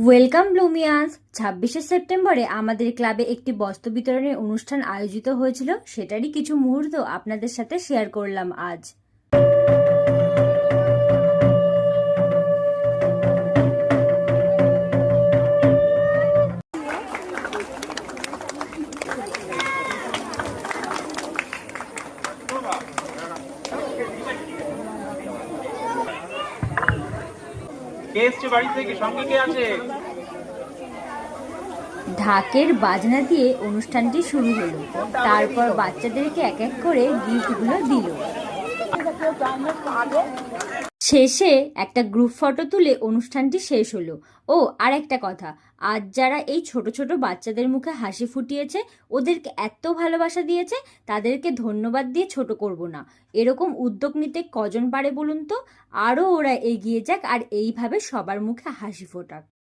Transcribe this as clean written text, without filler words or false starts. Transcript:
Welcome ব্লুমিয়ান্স। 26শে সেপ্টেম্বরে আমাদের ক্লাবে একটি বস্ত্র বিতরণের অনুষ্ঠান আয়োজিত হয়েছিল, সেটারই কিছু মুহূর্ত আপনাদের সাথে শেয়ার করলাম আজ। কে এসছে বাড়ি থেকে? সঙ্গে কে আছে? ঢাকের বাজনা দিয়ে অনুষ্ঠানটি শুরু হলো, তারপর বাচ্চাদেরকে এক এক করে গিফটগুলো দিল। শেষে একটা গ্রুপ ফটো তুলে অনুষ্ঠানটি শেষ হলো। ও আর একটা কথা, আজ যারা এই ছোট ছোট বাচ্চাদের মুখে হাসি ফুটিয়েছে, ওদেরকে এত ভালোবাসা দিয়েছে, তাদেরকে ধন্যবাদ দিয়ে ছোট করব না। এরকম উদ্যোগ নিতে কজন পারে বলুন তো? আরও ওরা এগিয়ে যাক আর এইভাবে সবার মুখে হাসি ফোটাক।